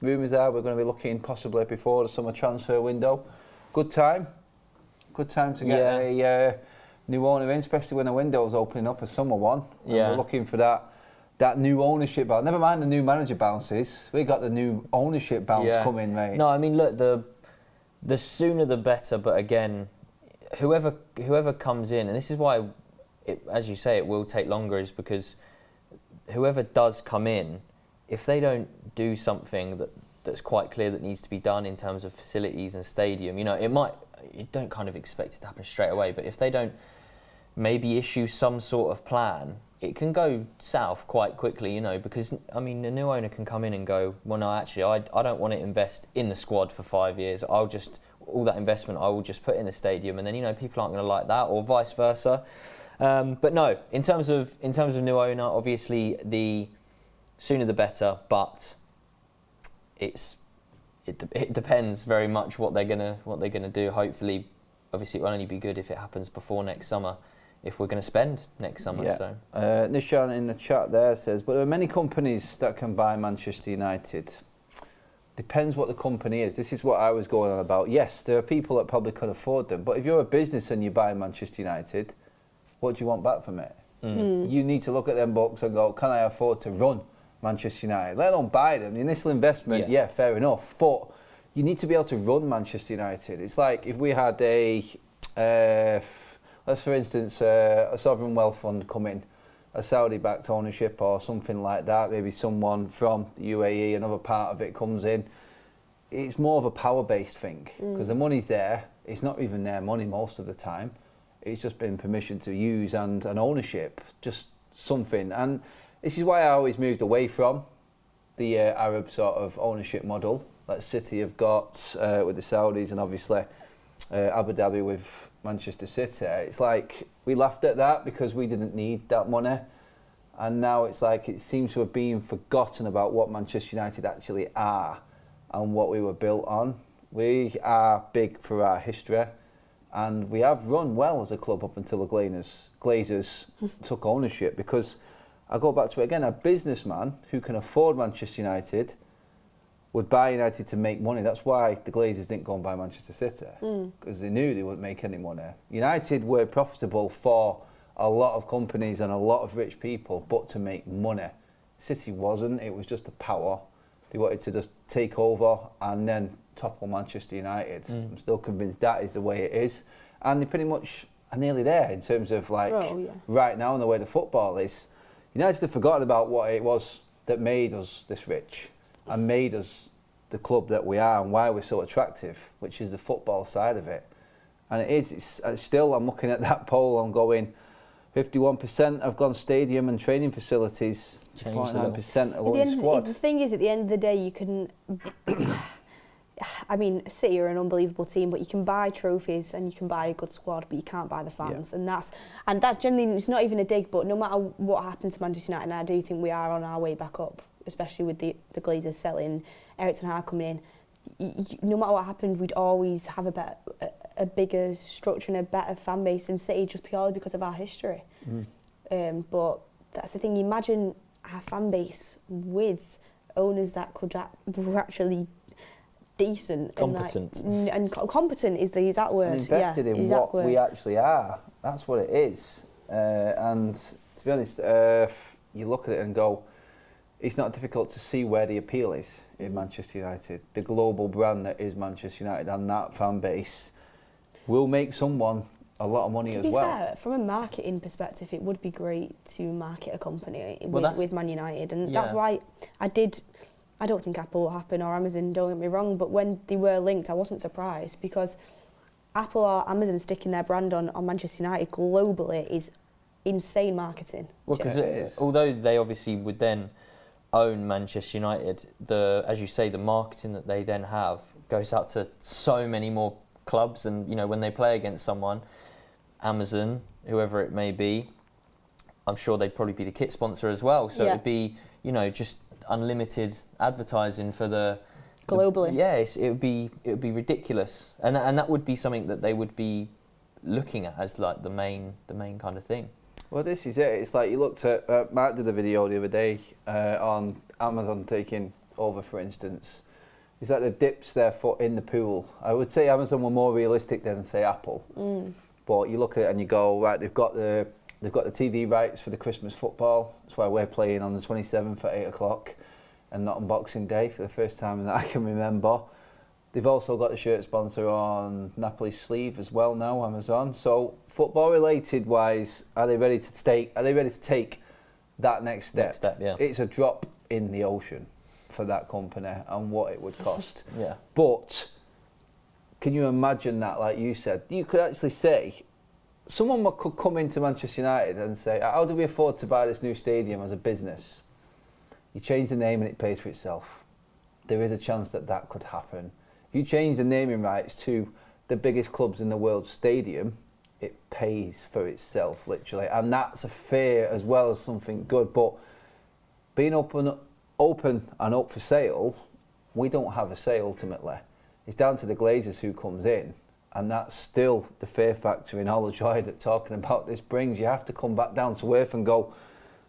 rumours are we're going to be looking possibly before the summer transfer window. Good time to get a new owner in, especially when the window's opening up, a summer one. And we're looking for that new ownership bounce. Never mind the new manager bounces. We got the new ownership bounce coming, mate. No, I mean, look, the sooner the better. But again, whoever comes in, and this is why, as you say, it will take longer, is because whoever does come in, if they don't do something that's quite clear that needs to be done in terms of facilities and stadium, you don't kind of expect it to happen straight away, but if they don't maybe issue some sort of plan, it can go south quite quickly, because, I mean, the new owner can come in and go, well, no, actually, I don't want to invest in the squad for 5 years. All that investment I will just put in the stadium, and then, people aren't going to like that, or vice versa. But no, in terms of new owner, obviously, the sooner the better, but it depends very much what they're gonna do. Hopefully, obviously, it will only be good if it happens before next summer, if we're going to spend next summer. Yeah. So Nishan in the chat there says, but there are many companies that can buy Manchester United. Depends what the company is. This is what I was going on about. Yes, there are people that probably could afford them, but if you're a business and you buy Manchester United, what do you want back from it? You need to look at them books and go, can I afford to run Manchester United? Let alone buy them. The initial investment, fair enough, but you need to be able to run Manchester United. It's like if we had let's for instance, a sovereign wealth fund come in, a Saudi-backed ownership or something like that, maybe someone from the UAE, another part of it comes in. It's more of a power-based thing, because the money's there. It's not even their money most of the time. It's just been permission to use and an ownership, just something. And this is why I always moved away from the Arab sort of ownership model that City have got with the Saudis, and obviously Abu Dhabi with Manchester City. It's like we laughed at that because we didn't need that money, and now it's like it seems to have been forgotten about what Manchester United actually are and what we were built on. We are big for our history, and we have run well as a club up until the Glazers took ownership, because I go back to it again, a businessman who can afford Manchester United would buy United to make money. That's why the Glazers didn't go and buy Manchester City, because they knew they wouldn't make any money. United were profitable for a lot of companies and a lot of rich people, but to make money. City wasn't. It was just the power. They wanted to just take over and then topple Manchester United. I'm still convinced that is the way it is. And they pretty much are nearly there in terms of right now and the way the football is. United have forgotten about what it was that made us this rich and made us the club that we are and why we're so attractive, which is the football side of it. And it's still, I'm looking at that poll, I'm going, 51% have gone stadium and training facilities, 49% are going squad. The thing is, at the end of the day, I mean, City are an unbelievable team, but you can buy trophies and you can buy a good squad, but you can't buy the fans. Yeah. And that's generally, it's not even a dig, but no matter what happened to Manchester United, and I do think we are on our way back up, especially with the Glazers selling, Eric Ten Hag coming in. No matter what happened, we'd always have a bigger structure and a better fan base in City, just purely because of our history. But that's the thing. Imagine our fan base with owners that were actually decent, competent, and competent is the exact word. And invested in what we actually are. That's what it is. And to be honest, you look at it and go, it's not difficult to see where the appeal is in Manchester United. The global brand that is Manchester United, and that fan base will make someone a lot of money as well. To be fair, from a marketing perspective, it would be great to market a company with Man United, and that's why I don't think Apple will happen, or Amazon, don't get me wrong, but when they were linked, I wasn't surprised, because Apple or Amazon sticking their brand on Manchester United globally is insane marketing. Well, because although they obviously would then own Manchester United, as you say, the marketing that they then have goes out to so many more clubs, and when they play against someone, Amazon, whoever it may be, I'm sure they'd probably be the kit sponsor as well. So it'd be, just unlimited advertising for the globally. Yes, it would be ridiculous, and that would be something that they would be looking at as like the main kind of thing. Well, this is it. It's like you looked at Mark did a video the other day on Amazon taking over, for instance. Is that they dips their foot in the pool. I would say Amazon were more realistic than say Apple. But you look at it and you go, right, they've got the TV rights for the Christmas football. That's why we're playing on the 27th at 8 o'clock and not on Boxing Day for the first time that I can remember. They've also got the shirt sponsor on Napoli's sleeve as well now, Amazon. So football related wise, are they ready to take that next step? Next step, yeah. It's a drop in the ocean for that company and what it would cost. Yeah. But can you imagine that, like you said, you could actually say, someone could come into Manchester United and say, how do we afford to buy this new stadium as a business? You change the name and it pays for itself. There is a chance that could happen. If you change the naming rights to the biggest clubs in the world stadium, it pays for itself, literally. And that's a fair as well as something good. But being open and up for sale, we don't have a say ultimately. It's down to the Glazers who comes in. And that's still the fear factor in all the joy that talking about this brings. You have to come back down to earth and go,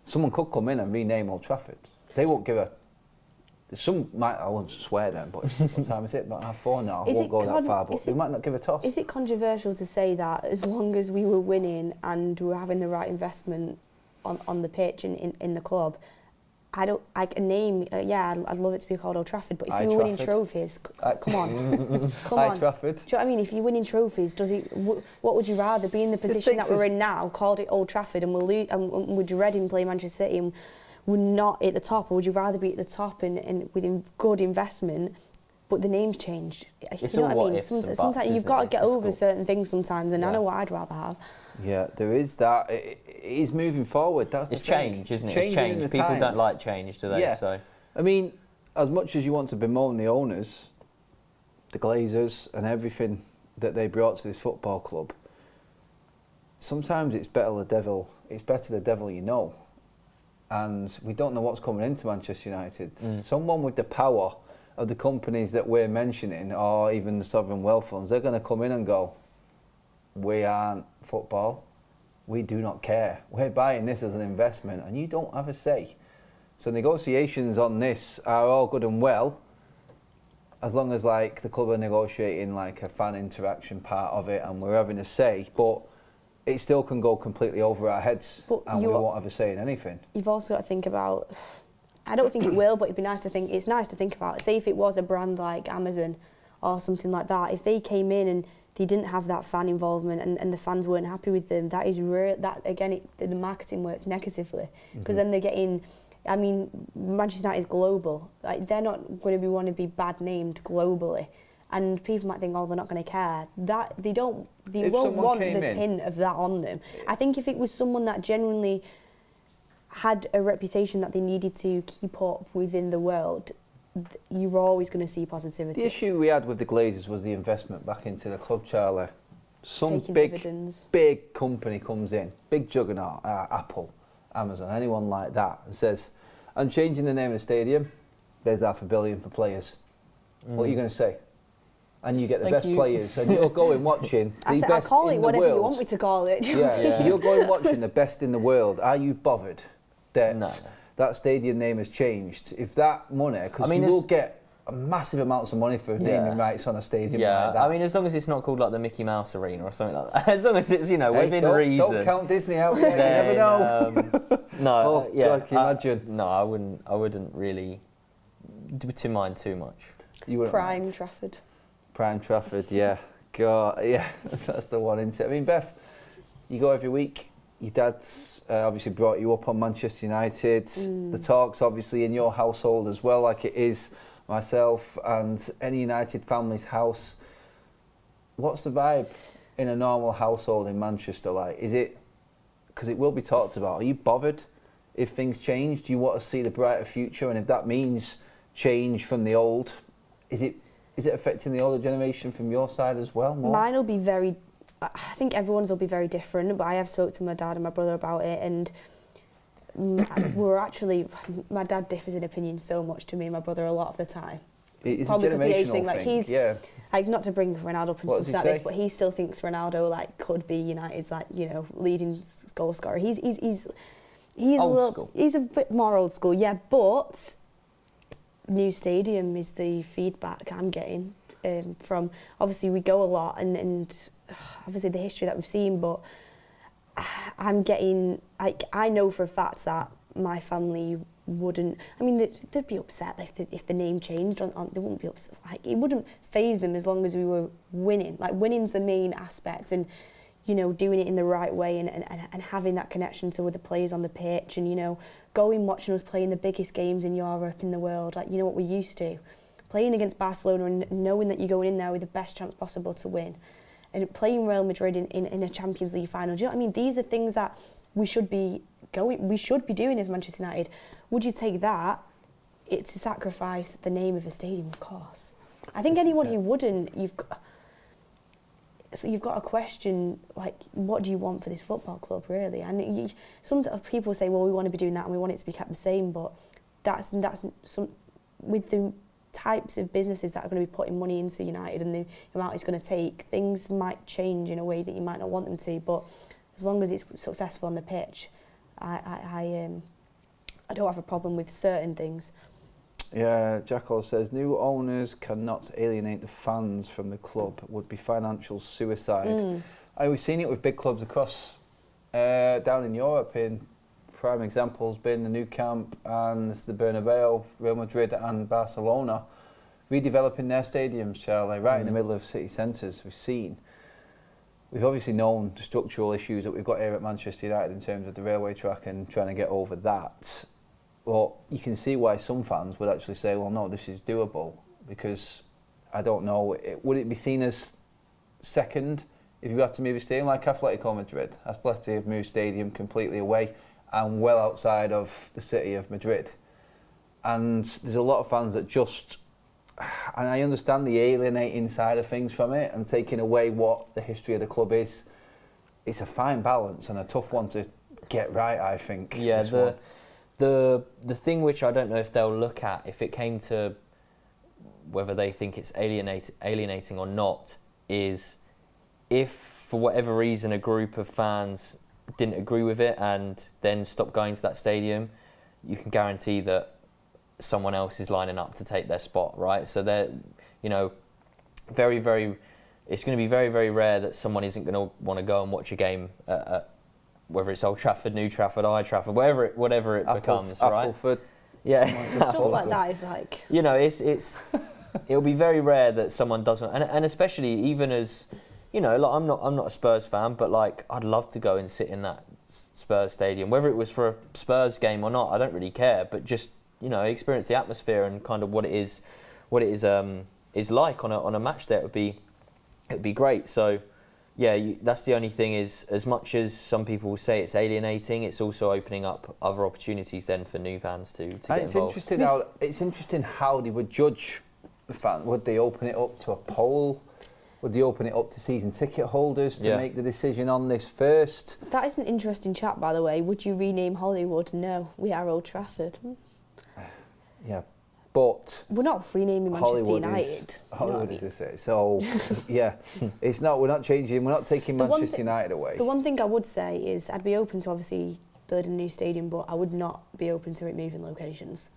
someone could come in and rename Old Trafford. They won't give I won't swear then, but what time is it? About 4:30 now. I won't go that far, but they might not give a toss. Is it controversial to say that as long as we were winning and we were having the right investment on the pitch in the club, I'd love it to be called Old Trafford, but if you were winning trophies, come on. Trafford. Do you know what I mean? If you're winning trophies, what would you rather be in the position that we're in now, called it Old Trafford, and we'll lose, and we're dreading playing Manchester City, and we're not at the top, or would you rather be at the top and with good investment, but the name's changed? It's you know all what I mean? Sometimes you've got to get over certain things sometimes, and I know what I'd rather have. Yeah, there is that. It is moving forward. It's change, isn't it? It's change. People times. don't like change, do they? Yeah. So, I mean, as much as you want to bemoan the owners, the Glazers, and everything that they brought to this football club, sometimes it's better the devil you know. And we don't know what's coming into Manchester United. Someone with the power of the companies that we're mentioning, or even the sovereign wealth funds, they're going to come in and go, we aren't football. We do not care. We're buying this as an investment and you don't have a say. So negotiations on this are all good and well, as long as like the club are negotiating like a fan interaction part of it and we're having a say, but it still can go completely over our heads and we won't have a say in anything. You've also got to think about, I don't think it will, but it's nice to think about. Say if it was a brand like Amazon or something like that, if they came in and they didn't have that fan involvement and the fans weren't happy with them, that is real. That again, the marketing works negatively, because then they're getting. I mean, Manchester United is global. Like, they're not going to want to be bad named globally, and people might think, oh, they're not going to care. That they won't want the tin of that on them. I think if it was someone that genuinely had a reputation that they needed to keep up within the world, you're always going to see positivity. The issue we had with the Glazers was the investment back into the club, Charlie. Some Taking big, dividends. big company comes in, big juggernaut, Apple, Amazon, anyone like that, and says, I'm changing the name of the stadium, there's $500 million for players. What are you going to say? And you get the best players, and you're going watching the best I call it in the whatever world. you want me to call it. Yeah, you're going watching the best in the world. Are you bothered that that stadium name has changed? If that money, because you will get massive amounts of money for naming rights on a stadium like that. I mean, as long as it's not called like the Mickey Mouse Arena or something like that. As long as it's, within reason. Don't count Disney out yet, you never know. No, God, can you imagine? No, I wouldn't really to mind too much. You wouldn't Prime mind. Trafford. Prime Trafford, yeah. God, yeah, that's the one, isn't it? I mean, Beth, you go every week. Your dad's obviously brought you up on Manchester United. The talk's obviously in your household as well, like it is myself and any United family's house. What's the vibe in a normal household in Manchester like? Is it, because it will be talked about, are you bothered if things change? Do you want to see the brighter future? And if that means change from the old, is it affecting the older generation from your side as well? More? Mine will be very, I think everyone's will be very different, but I have spoke to my dad and my brother about it, and my dad differs in opinion so much to me and my brother a lot of the time. It's probably a because of the age generational thing, like thing. he's, like, not to bring Ronaldo up and What stuff does he like this, say? but he still thinks Ronaldo like could be United's leading goal scorer. He's Old school. He's a bit more old school, yeah, but new stadium is the feedback I'm getting from, obviously we go a lot and obviously the history that we've seen, but I'm getting, I know for a fact that my family wouldn't, I mean, they'd be upset if the name changed, they wouldn't be upset, it wouldn't faze them as long as we were winning. Winning's the main aspect, and doing it in the right way and having that connection to the players on the pitch, and going watching us playing the biggest games in Europe, in the world, what we're used to. Playing against Barcelona and knowing that you're going in there with the best chance possible to win. And playing Real Madrid in a Champions League final. Do you know what I mean? These are things that we should be doing as Manchester United. Would you take that to sacrifice the name of a stadium? Of course. I think anyone who wouldn't, you've got a question, what do you want for this football club, really? And some people say, well, we want to be doing that and we want it to be kept the same, but that's some, with the types of businesses that are going to be putting money into United and the amount it's going to take, things might change in a way that you might not want them to, but as long as it's successful on the pitch, I don't have a problem with certain things. Yeah, Jackal says, new owners cannot alienate the fans from the club. Would be financial suicide. We've seen it with big clubs across down in Europe. In prime examples being the Nou Camp and the Bernabeu, Real Madrid and Barcelona, redeveloping their stadiums, Charlie, right in the middle of city centres. We've obviously known the structural issues that we've got here at Manchester United in terms of the railway track and trying to get over that. Well, you can see why some fans would actually say, well, no, this is doable, because I don't know, would it be seen as second if you had to move a stadium like Atletico Madrid? Atleti have moved stadium completely away and well outside of the city of Madrid. And there's a lot of fans that just, and I understand the alienating side of things from it and taking away what the history of the club is. It's a fine balance and a tough one to get right, I think. Yeah, the thing which I don't know if they'll look at, if it came to whether they think it's alienating or not, is if for whatever reason a group of fans didn't agree with it and then stopped going to that stadium, you can guarantee that someone else is lining up to take their spot, right? So they're, very, very, it's going to be very, very rare that someone isn't going to want to go and watch a game at whether it's Old Trafford, New Trafford, Old Trafford, whatever it becomes, right? Appleford. Yeah. Stuff like that is like... it's it'll be very rare that someone doesn't, and especially even as, I'm not a Spurs fan, but I'd love to go and sit in that Spurs stadium, whether it was for a Spurs game or not, I don't really care, but just, experience the atmosphere and kind of what it is like on a match day. It would be great. So, that's the only thing is, as much as some people will say it's alienating, it's also opening up other opportunities then for new fans to get involved. It's interesting how they would judge the fan. Would they open it up to a poll? Would they open it up to season ticket holders to make the decision on this first? That is an interesting chat, by the way. Would you rename Hollywood? No, we are Old Trafford. Yeah. But we're not renaming Manchester United. Hollywood is this it. So yeah, it's not. We're not changing. We're not taking Manchester United away. The one thing I would say is I'd be open to obviously building a new stadium, but I would not be open to it moving locations.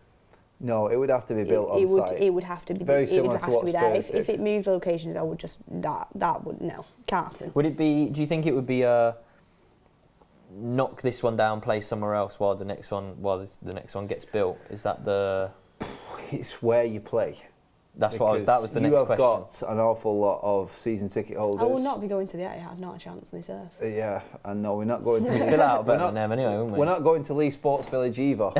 No, it would have to be built on site. It would have to be very similar to what Spurs did. If it moved locations, I would just that would no, can't happen. Would it be? Do you think it would be knock this one down, play somewhere else while the next one gets built? Is that the? It's where you play. That was the next question. You have got an awful lot of season ticket holders. I will not be going to the Etihad, not a chance on this earth. Yeah, and no, we're not going to. Fill out better than them anyway, won't we? We're not going to Leigh Sports Village either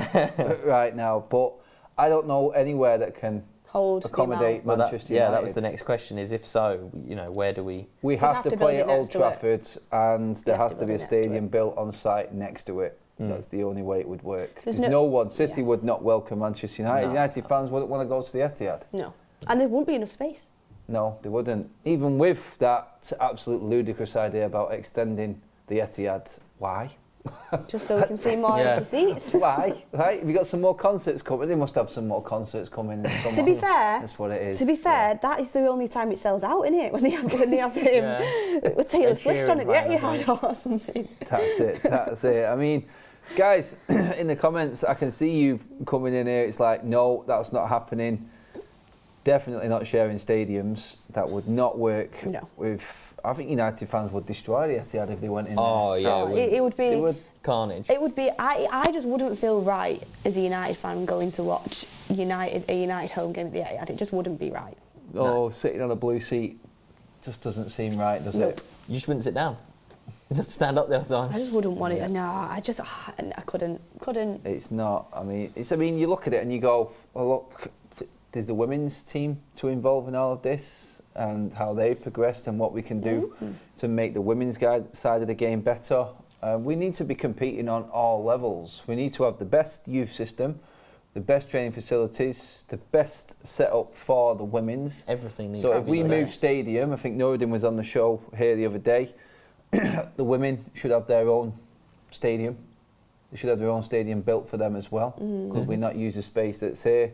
right now, but I don't know anywhere that can accommodate Manchester United. Yeah, that was the next question. Is if so, where do we? We have to play at Old Trafford, and there has to be a stadium built on site next to it. That's the only way it would work. Because no one, City would not welcome Manchester United. No. United fans wouldn't want to go to the Etihad. No. And there wouldn't be enough space. No, they wouldn't. Even with that absolute ludicrous idea about extending the Etihad. Why? Just so we can see more empty seats. Why? Right? Have you got some more concerts coming? They must have some more concerts coming in summer. To be fair, that's what it is. To be fair, that is the only time it sells out, isn't it? When they have him with Taylor Swift on it, the Etihad or something. That's it. I mean, guys, in the comments, I can see you coming in here. It's like, no, that's not happening. Definitely not sharing stadiums. That would not work. No. I think United fans would destroy the Etihad if they went in there. Oh, yeah. It would be carnage. It would be. I just wouldn't feel right as a United fan going to watch a United home game at the Etihad. It just wouldn't be right. Oh, sitting on a blue seat just doesn't seem right, does it? You just wouldn't sit down. You just have to stand up the other time. I just wouldn't want it. No, I couldn't. It's not. I mean, you look at it and you go, well, look, there's the women's team to involve in all of this and how they've progressed and what we can do to make the women's side of the game better. We need to be competing on all levels. We need to have the best youth system, the best training facilities, the best setup for the women's. Everything needs to be. So if we move stadium, I think Noureddin was on the show here the other day, the women should have their own stadium. They should have their own stadium built for them as well. Could we not use the space that's here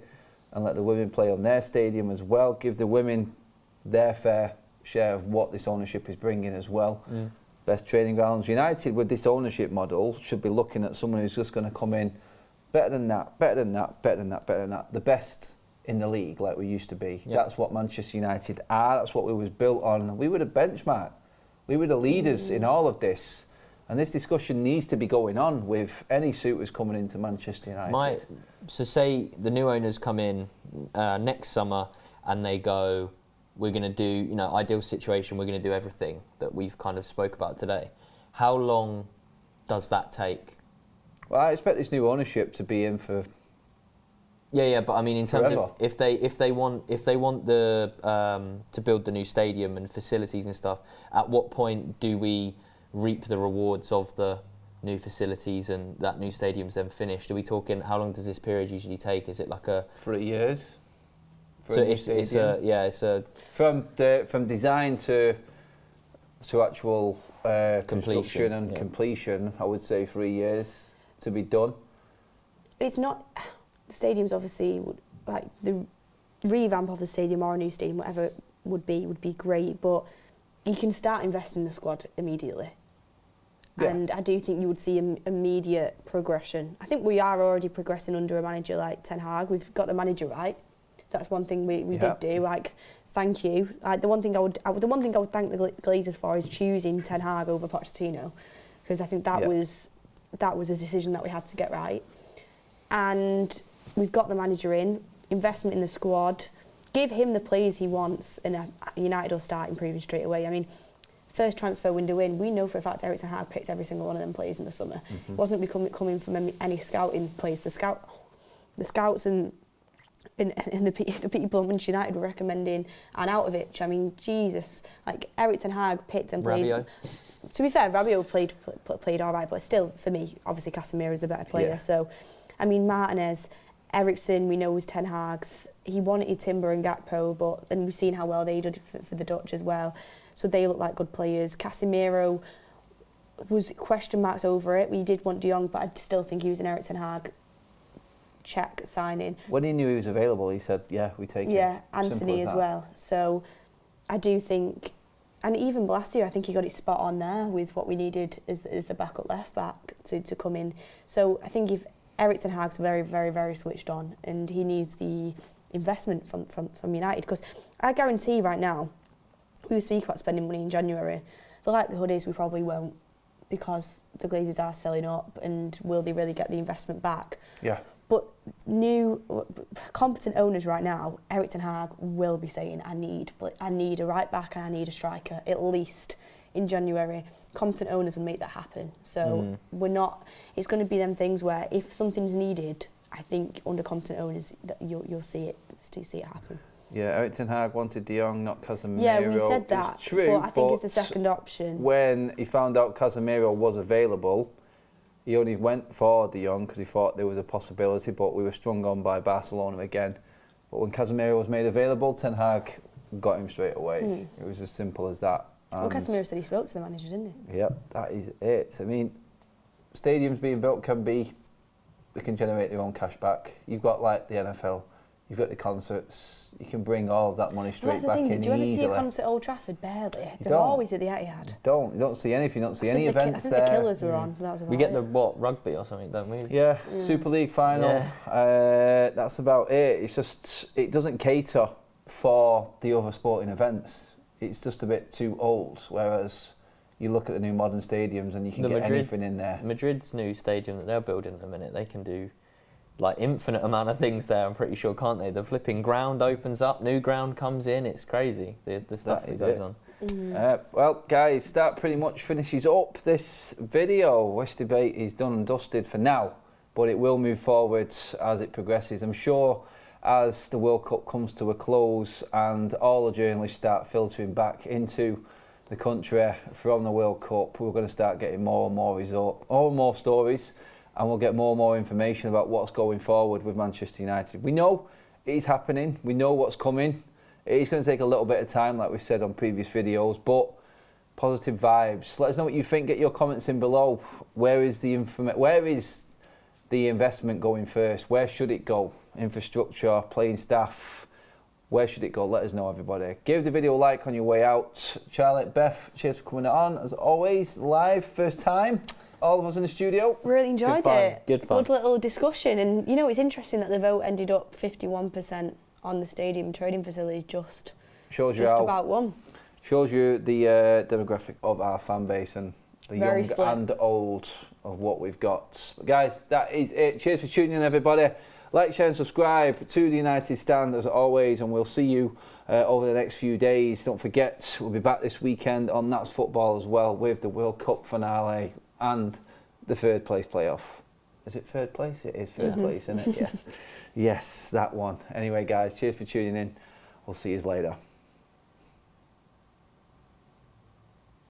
and let the women play on their stadium as well? Give the women their fair share of what this ownership is bringing as well. Best training grounds. United, with this ownership model, should be looking at someone who's just going to come in better than that, better than that, better than that, better than that. The best in the league, like we used to be. Yep. That's what Manchester United are. That's what we was built on. We were the benchmark. We were the leaders in all of this. And this discussion needs to be going on with any suitors coming into Manchester United. So say the new owners come in next summer and they go, we're going to do, ideal situation, we're going to do everything that we've kind of spoke about today. How long does that take? Well, I expect this new ownership to be in for. Yeah, but I mean, in terms of if they want the to build the new stadium and facilities and stuff, at what point do we reap the rewards of the new facilities and that new stadium's then finished? Are we talking, how long does this period usually take? Is it like 3 years? So it's a from design to actual construction and completion. I would say 3 years to be done. It's not. The stadium's obviously like the revamp of the stadium or a new stadium, whatever it would be great. But you can start investing in the squad immediately. Yeah. And I do think you would see immediate progression. I think we are already progressing under a manager like Ten Hag. We've got the manager right. That's one thing we did do. Like, thank you. The one thing I would thank the Glazers for is choosing Ten Hag over Pochettino, because I think that was a decision that we had to get right. And we've got the manager in, investment in the squad, give him the players he wants, and United will start improving straight away. I mean, first transfer window in, we know for a fact Eric Ten Hag picked every single one of them players in the summer. It wasn't coming from any scouting place. The scouts and And the people at Manchester United were recommending Arnautovic. I mean, Jesus, like Erik ten Hag picked and played. Rabiot. To be fair, Rabiot played all right, but still, for me, obviously Casemiro is the better player. Yeah. So, I mean, Martinez, Eriksen, we know was Ten Hag's. He wanted Timber and Gakpo, but then we've seen how well they did for the Dutch as well. So they look like good players. Casemiro was question marks over it. We did want De Jong, but I still think he was an Erik ten Hag check signing. When he knew he was available, he said, yeah, we take him. Yeah, Simple Anthony as that. well. So I do think, and even last year, I think he got it spot on there with what we needed as the backup left back to come in. So I think if Erik ten Hag's very, very, very switched on, and he needs the investment from United, because I guarantee right now, we speak about spending money in January, the likelihood is we probably won't, because the Glazers are selling up, and will they really get the investment back? Yeah. But new, competent owners right now, Erik ten Hag will be saying, I need a right back and I need a striker, at least in January. Competent owners will make that happen. So we're not, it's going to be them things where if something's needed, I think under competent owners, that you'll see it happen. Yeah, Erik ten Hag wanted De Jong, not Casemiro. Yeah, we said that, It's true, but I think it's the second option. When he found out Casemiro was available, he only went for De Jong because he thought there was a possibility, but we were strung on by Barcelona again. But when Casemiro was made available, Ten Hag got him straight away. It was as simple as that. Well, Casemiro said he spoke to the manager, didn't he? Yep, that is it. I mean, stadiums being built they can generate their own cash back. You've got like the NFL, you've got the concerts, you can bring all of that money straight back in easily. Do you ever see a concert at Old Trafford? Barely. They're always at the Etihad. You don't see anything, you don't see any events there. I think the Killers were on. That was about We get it. the rugby or something, don't we? Yeah, Super League final. Yeah. That's about it. It's just, it doesn't cater for the other sporting events. It's just a bit too old, whereas you look at the new modern stadiums and you can get anything in there. Madrid's new stadium that they're building at the minute, they can do like infinite amount of things there, I'm pretty sure, can't they? The flipping ground opens up, new ground comes in, it's crazy, the stuff that goes on. Well, guys, that pretty much finishes up this video. West Debate is done and dusted for now, but it will move forward as it progresses. I'm sure as the World Cup comes to a close and all the journalists start filtering back into the country from the World Cup, we're going to start getting more and more stories, and we'll get more and more information about what's going forward with Manchester United. We know it's happening, we know what's coming. It's going to take a little bit of time, like we said on previous videos, but positive vibes. Let us know what you think. Get your comments in below. Where is the investment going first? Where should it go? Infrastructure, playing staff. Where should it go? Let us know, everybody. Give the video a like on your way out. Charlotte, Beth, cheers for coming on. As always, live, first time. All of us in the studio. Really enjoyed it. Good fun. Good little discussion. And you know, it's interesting that the vote ended up 51% on the stadium trading facility, just about one. Shows you the demographic of our fan base and the Very young split. and old of what we've got. But guys, that is it. Cheers for tuning in, everybody. Like, share and subscribe to the United Stand as always, and we'll see you over the next few days. Don't forget, we'll be back this weekend on That's Football as well with the World Cup finale and the third place playoff. Is it third place? It is third place, isn't it? Yeah. Yes, that one. Anyway, guys, cheers for tuning in. We'll see you later.